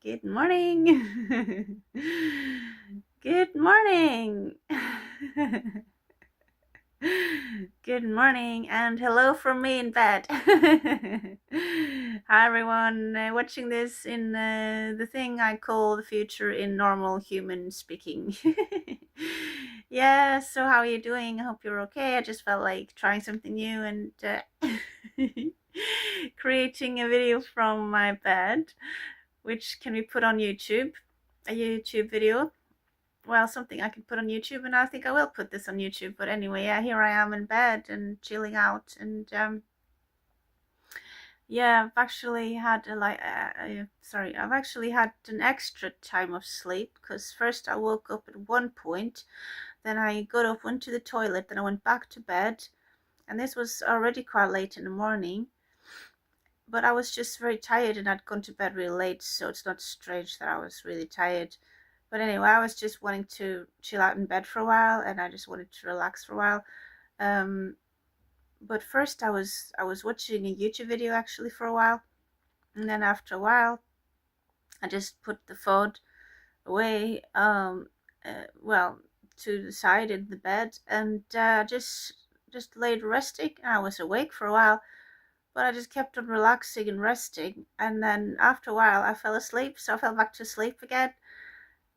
Good morning. Good morning. Good morning and hello from me in bed. Hi everyone watching this in the thing I call the future in normal human speaking. Yeah, so how are you doing? I hope you're okay. I just felt like trying something new and creating a video from my bed, which can be put on YouTube, a YouTube video. Well, something I can put on YouTube, and I think I will put this on YouTube. But anyway, yeah, here I am in bed and chilling out, and yeah, I've actually had I've actually had an extra time of sleep, because first I woke up at one point, then I got up, went to the toilet, then I went back to bed, and this was already quite late in the morning. But I was just very tired, and I'd gone to bed really late, so it's not strange that I was really tired. But anyway, I was just wanting to chill out in bed for a while, and I just wanted to relax for a while. But first I was watching a YouTube video actually for a while, and then after a while I just put the phone away, well, to the side in the bed, and just laid resting. I was awake for a while, but I just kept on relaxing and resting, and then after a while I fell asleep, so I fell back to sleep again.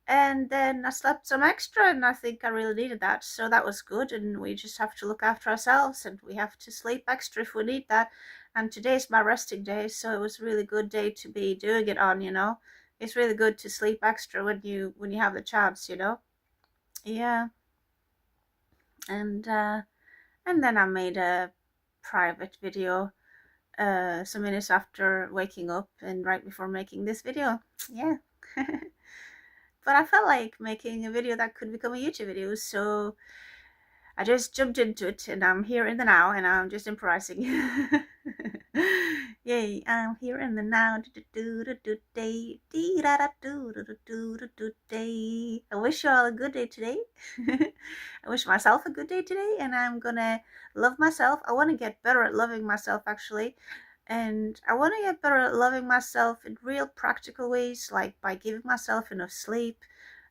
And then I slept some extra, and I think I really needed that, so that was good. And we just have to look after ourselves, and we have to sleep extra if we need that. And today's my resting day, so it was a really good day to be doing it on, you know. It's really good to sleep extra when you have the chance, you know. Yeah. And then I made a private video some minutes after waking up and right before making this video. Yeah. But I felt like making a video that could become a YouTube video, so I just jumped into it, and I'm here in the now, and I'm just improvising. Yay, I'm here in the now. I wish you all a good day today. I wish myself a good day today, and I'm gonna love myself. I want to get better at loving myself, actually. And I want to get better at loving myself in real practical ways, like by giving myself enough sleep.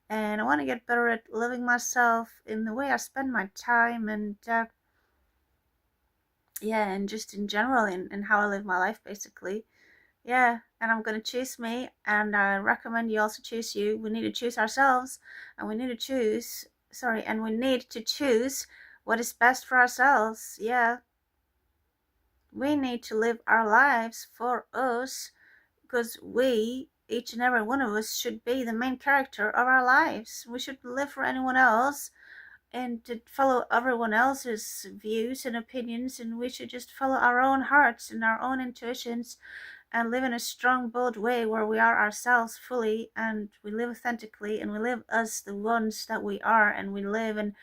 And I want to get better at loving myself in the way I spend my time, and yeah, and just in general, in how I live my life, basically. Yeah, and I'm going to choose me, and I recommend you also choose you. We need to choose ourselves, and we need to choose, and we need to choose what is best for ourselves. Yeah. We need to live our lives for us, because we, each and every one of us, should be the main character of our lives. We should live for anyone else and to follow everyone else's views and opinions, and we should just follow our own hearts and our own intuitions and live in a strong, bold way where we are ourselves fully, and we live authentically, and we live as the ones that we are, and we live and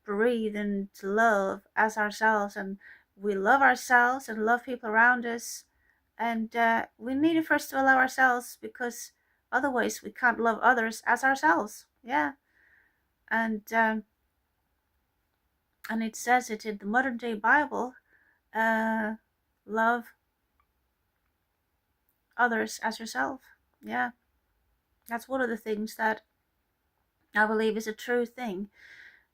breathe and love as ourselves, and we love ourselves and love people around us. And we need to first of all love ourselves, because otherwise we can't love others as ourselves. Yeah. And it says it in the modern day Bible, love others as yourself. Yeah, that's one of the things that I believe is a true thing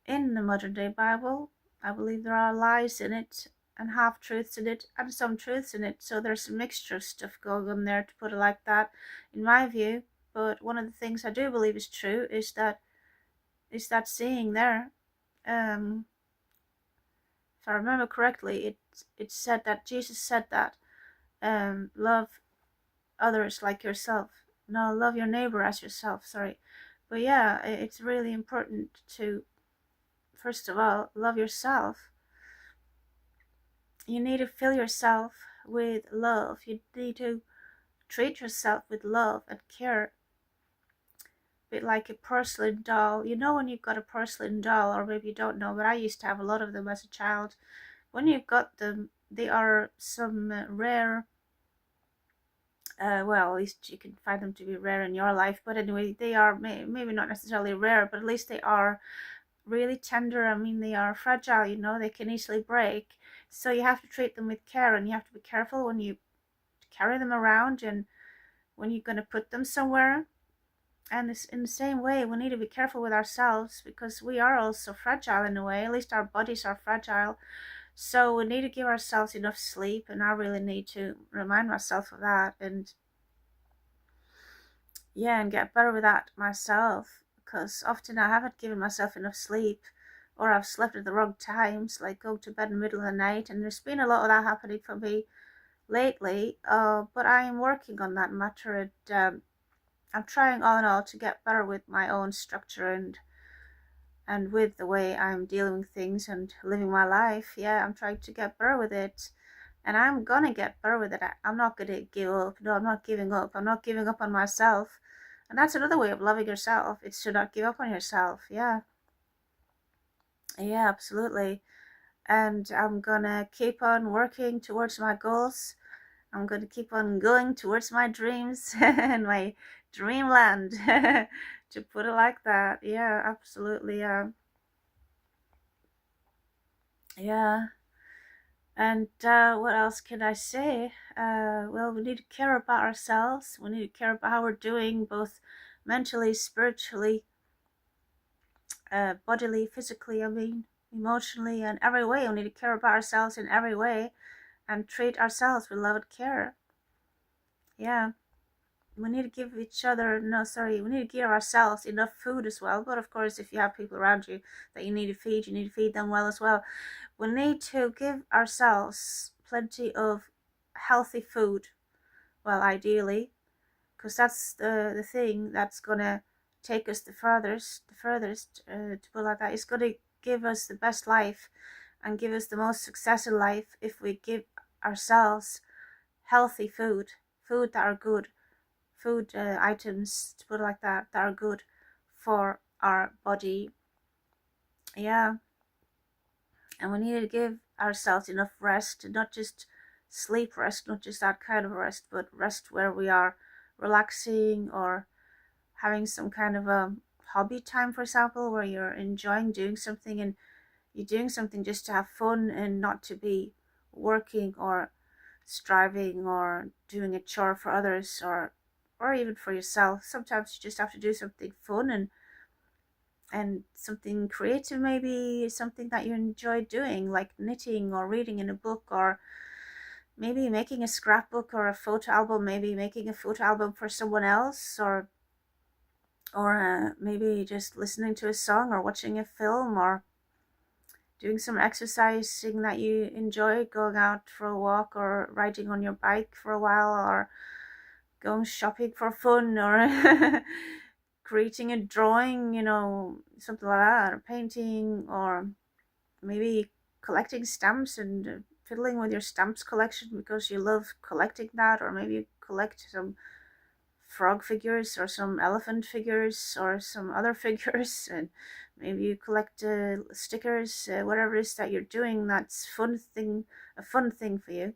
in the modern day Bible. I believe there are lies in it, and half truths in it, and some truths in it, so there's a mixture of stuff going on there, to put it like that, in my view. But one of the things I do believe is true is that saying there, if I remember correctly, it said that Jesus said that, love others like yourself. No, love your neighbor as yourself, sorry. But yeah, it's really important to, first of all, love yourself. You need to fill yourself with love. You need to treat yourself with love and care. A bit like a porcelain doll. You know when you've got a porcelain doll, or maybe you don't know, but I used to have a lot of them as a child. When you've got them, they are some rare, well, at least you can find them to be rare in your life, but anyway, they are maybe not necessarily rare, but at least they are really tender. I mean, they are fragile, you know, they can easily break, so you have to treat them with care, and you have to be careful when you carry them around, and when you're going to put them somewhere. And it's in the same way, we need to be careful with ourselves, because we are also fragile in a way. At least our bodies are fragile. So we need to give ourselves enough sleep, and I really need to remind myself of that, and get better with that myself, because often I haven't given myself enough sleep, or I've slept at the wrong times, like go to bed in the middle of the night, and there's been a lot of that happening for me lately. But I am working on that matter, and I'm trying all in all to get better with my own structure and with the way I'm dealing with things and living my life. I'm trying to get better with it, and I'm gonna get better with it. I'm not gonna give up. No, I'm not giving up. I'm not giving up on myself. And that's another way of loving yourself. It's to not give up on yourself. Yeah, absolutely. And I'm gonna keep on working towards my goals. I'm gonna keep on going towards my dreams and my dreamland, to put it like that. Yeah, absolutely. Yeah. And what else can I say? Well, we need to care about ourselves. We need to care about how we're doing, both mentally, spiritually, bodily, physically, emotionally, and every way. We need to care about ourselves in every way and treat ourselves with love and care. Yeah. We need to give we need to give ourselves enough food as well. But of course, if you have people around you that you need to feed them well as well. We need to give ourselves plenty of healthy food. Well, ideally, because that's the thing that's gonna take us the furthest, to put it like that. It's gonna give us the best life and give us the most success in life if we give ourselves healthy food that are good, food items, to put it like that are good for our body. Yeah. And we need to give ourselves enough rest, not just sleep rest, not just that kind of rest, but rest where we are relaxing or having some kind of a hobby time, for example, where you're enjoying doing something, and you're doing something just to have fun and not to be working or striving or doing a chore for others, or even for yourself. Sometimes you just have to do something fun and something creative, maybe something that you enjoy doing, like knitting or reading in a book, or maybe making a scrapbook or a photo album, maybe making a photo album for someone else, or maybe just listening to a song or watching a film, or doing some exercising that you enjoy, going out for a walk or riding on your bike for a while, or going shopping for fun, or creating a drawing, something like that, or painting, or maybe collecting stamps and fiddling with your stamps collection because you love collecting that, or maybe you collect some frog figures or some elephant figures or some other figures, and maybe you collect stickers, whatever it is that you're doing that's a fun thing for you.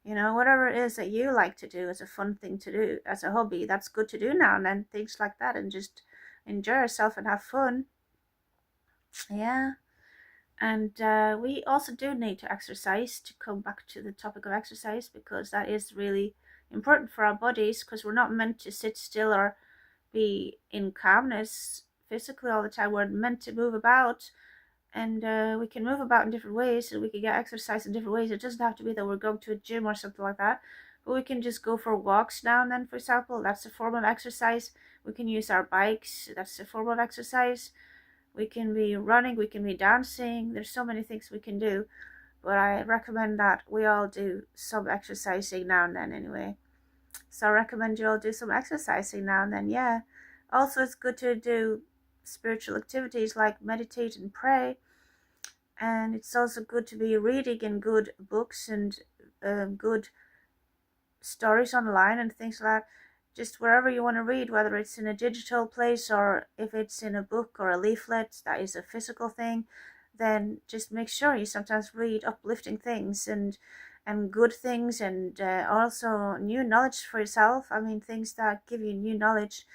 Whatever it is that you like to do as a fun thing to do, as a hobby, that's good to do now and then, things like that, and just enjoy yourself and have fun. Yeah. And we also do need to exercise, to come back to the topic of exercise, because that is really important for our bodies, because we're not meant to sit still or be in calmness physically all the time. We're meant to move about, and we can move about in different ways, and we can get exercise in different ways. It doesn't have to be that we're going to a gym or something like that, but we can just go for walks now and then, for example. That's a form of exercise. We can use our bikes. That's a form of exercise. We can be running, we can be dancing. There's so many things we can do, but I recommend that we all do some exercising now and then anyway. So I recommend you all do some exercising now and then. Yeah. Also, it's good to do spiritual activities like meditate and pray. And it's also good to be reading in good books and good stories online and things like that. Just wherever you want to read, whether it's in a digital place or if it's in a book or a leaflet that is a physical thing, then just make sure you sometimes read uplifting things and good things, and also new knowledge for yourself. Things that give you new knowledge.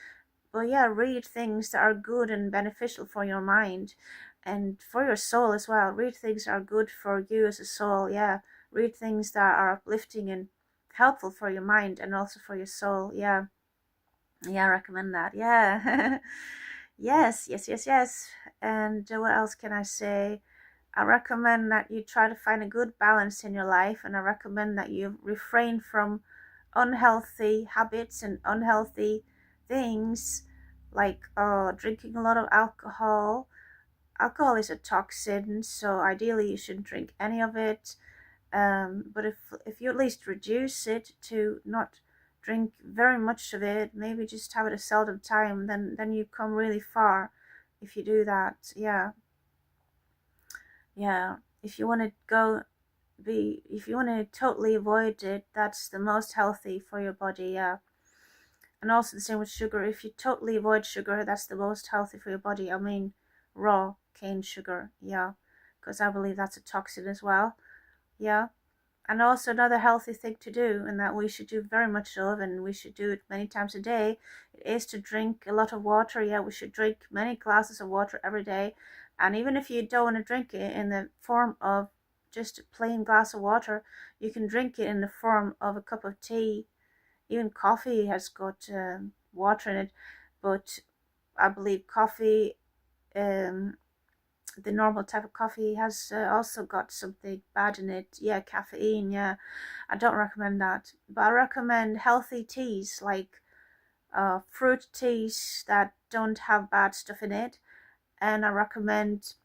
But yeah, read things that are good and beneficial for your mind and for your soul as well. Read things that are good for you as a soul. Yeah, read things that are uplifting and helpful for your mind and also for your soul. Yeah. Yeah, I recommend that. Yeah. Yes, yes, yes, yes. And what else can I say? I recommend that you try to find a good balance in your life, and I recommend that you refrain from unhealthy habits and unhealthy things like drinking a lot of alcohol. Alcohol is a toxin, so ideally you shouldn't drink any of it. But if you at least reduce it to not drink very much of it, maybe just have it a seldom time, then you come really far if you do that. Yeah, yeah. If you want to if you want to totally avoid it, that's the most healthy for your body. Yeah, and also the same with sugar. If you totally avoid sugar, that's the most healthy for your body. I mean, raw cane sugar. Yeah, because I believe that's a toxin as well. Yeah. And also another healthy thing to do, and that we should do very much of, and we should do it many times a day, is to drink a lot of water. Yeah, we should drink many glasses of water every day. And even if you don't want to drink it in the form of just a plain glass of water, you can drink it in the form of a cup of tea. Even coffee has got water in it, but I believe coffee, um, the normal type of coffee, has also got something bad in it. Yeah, caffeine. Yeah, I don't recommend that, but I recommend healthy teas like fruit teas that don't have bad stuff in it. And I recommend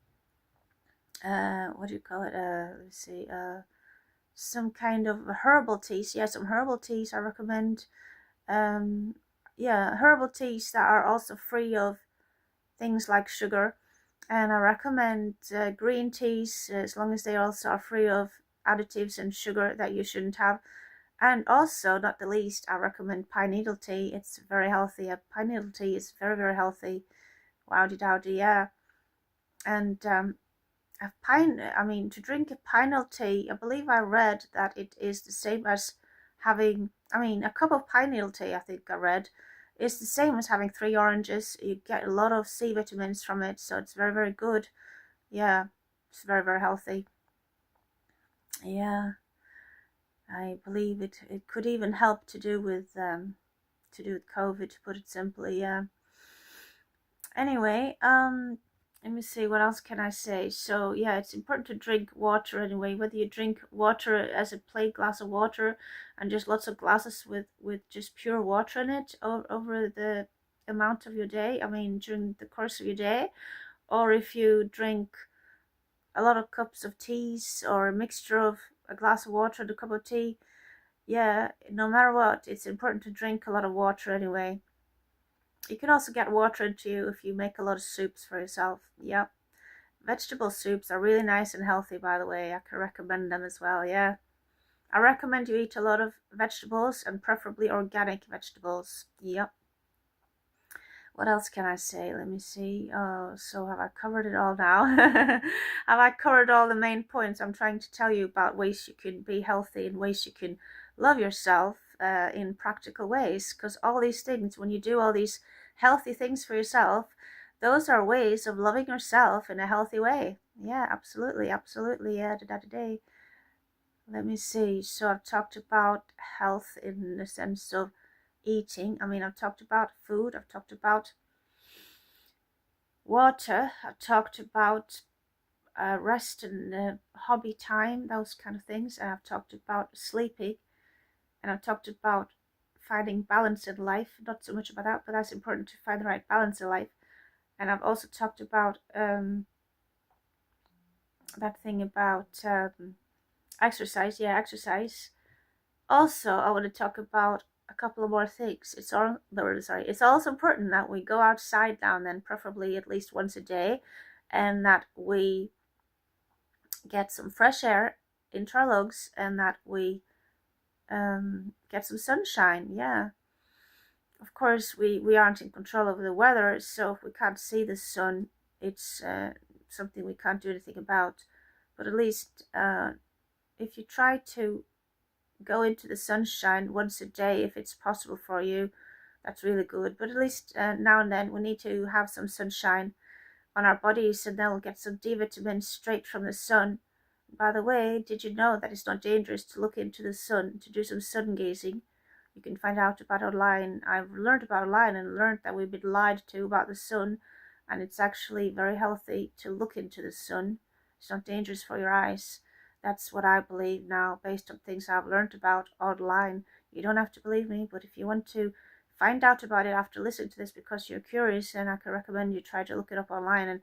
what do you call it, let's see, some kind of herbal teas. Yeah, some herbal teas I recommend. um yeah, herbal teas that are also free of things like sugar. And I recommend green teas, as long as they also are free of additives and sugar that you shouldn't have. And also, not the least, I recommend pine needle tea. It's very healthy. Pine needle tea is very, very healthy. Wowdy dowdy, yeah. And to drink a pine needle tea, I believe I read that it is the same as having, a cup of pine needle tea, I think I read, is the same as having 3 oranges. You get a lot of C vitamins from it, so it's very, very good. Yeah, it's very, very healthy. Yeah, I believe it could even help to do with COVID, to put it simply. Yeah. Anyway, let me see, what else can I say? So yeah, it's important to drink water anyway, whether you drink water as a plain glass of water and just lots of glasses with just pure water in it over the amount of your day, during the course of your day, or if you drink a lot of cups of teas or a mixture of a glass of water and a cup of tea. Yeah, no matter what, it's important to drink a lot of water anyway. You can also get water into you if you make a lot of soups for yourself. Yep. Vegetable soups are really nice and healthy, by the way. I can recommend them as well. Yeah. I recommend you eat a lot of vegetables, and preferably organic vegetables. Yep. What else can I say? Let me see. So have I covered it all now? Have I covered all the main points? I'm trying to tell you about ways you can be healthy and ways you can love yourself in practical ways. Because all these things, when you do all these healthy things for yourself, those are ways of loving yourself in a healthy way. Yeah, absolutely, absolutely. Yeah, da-da-da-day. Let me see. So I've talked about health in the sense of eating. I've talked about food. I've talked about water. I've talked about rest and hobby time, those kind of things. And I've talked about sleeping. And I've talked about finding balance in life. Not so much about that, but that's important, to find the right balance in life. And I've also talked about that thing about exercise. Yeah, exercise. Also, I want to talk about a couple of more things. It's also important that we go outside now and then, preferably at least once a day, and that we get some fresh air into our lungs, and that we get some sunshine. Yeah. Of course, we aren't in control of the weather, so if we can't see the sun, it's something we can't do anything about. But at least if you try to go into the sunshine once a day, if it's possible for you, that's really good. But at least now and then we need to have some sunshine on our bodies, and then we'll get some D vitamins straight from the sun. By the way, did you know that it's not dangerous to look into the sun, to do some sun gazing? you can find out about online. I've learned about online and learned that we've been lied to about the sun, and it's actually very healthy to look into the sun. It's not dangerous for your eyes. That's what I believe now, based on things I've learned about online. You don't have to believe me, but if you want to find out about it after listening to this because you're curious, then I can recommend you try to look it up online and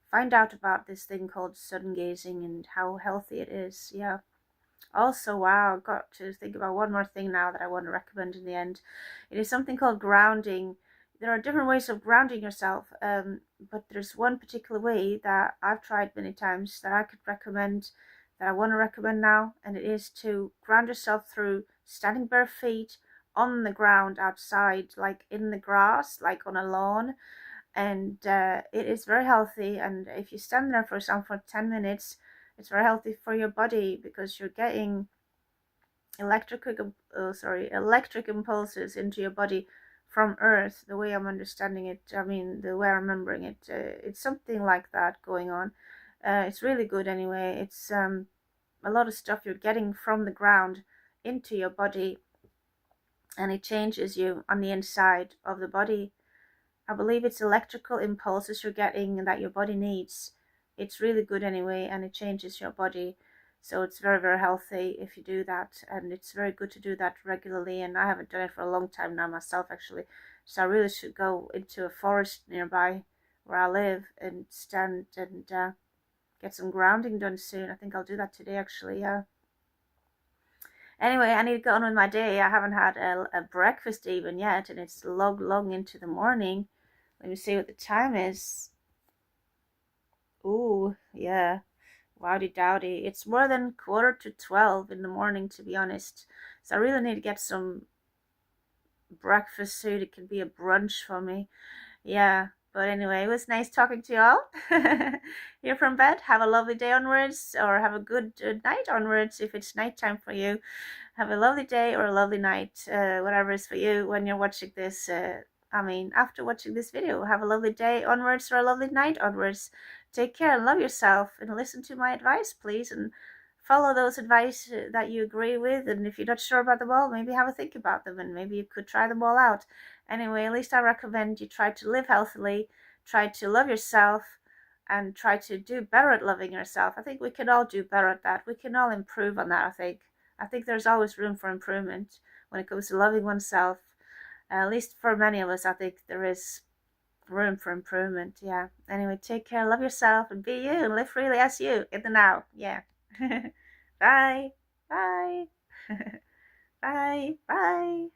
find out about this thing called sun gazing and how healthy it is. Yeah. Also, wow, I've got to think about one more thing now that I want to recommend in the end. It is something called grounding. There are different ways of grounding yourself, but there's one particular way that I've tried many times that I could recommend, that I want to recommend now, and it is to ground yourself through standing bare feet on the ground outside, like in the grass, like on a lawn. And it is very healthy. And if you stand there, for example, for 10 minutes, it's very healthy for your body because you're getting electric impulses into your body from earth, the way I'm understanding it. I mean, the way I'm remembering it, it's something like that going on. It's really good anyway. It's a lot of stuff you're getting from the ground into your body, and it changes you on the inside of the body. I believe it's electrical impulses you're getting and that your body needs. It's really good anyway, and it changes your body. So it's very, very healthy if you do that, and it's very good to do that regularly. And I haven't done it for a long time now myself, actually. So I really should go into a forest nearby where I live and stand and get some grounding done soon. I think I'll do that today, actually. Yeah. Anyway, I need to get on with my day. I haven't had a breakfast even yet, and it's long into the morning. Let me see what the time is. Ooh, yeah. Wowdy dowdy. It's more than 11:45 in the morning, to be honest. So I really need to get some breakfast soon. It can be a brunch for me. Yeah. But anyway, it was nice talking to you all. Here from bed. Have a lovely day onwards, or have a good night onwards if it's nighttime for you. Have a lovely day or a lovely night, whatever is for you when you're watching this. After watching this video, have a lovely day onwards or a lovely night onwards. Take care and love yourself, and listen to my advice, please, and follow those advice that you agree with. And if you're not sure about them all, maybe have a think about them, and maybe you could try them all out. Anyway, at least I recommend you try to live healthily, try to love yourself, and try to do better at loving yourself. I think we can all do better at that. We can all improve on that, I think there's always room for improvement when it comes to loving oneself. At least for many of us, I think there is room for improvement. Yeah. Anyway, take care, love yourself, and be you, and live freely as you in the now. Yeah. Bye. Bye. Bye. Bye.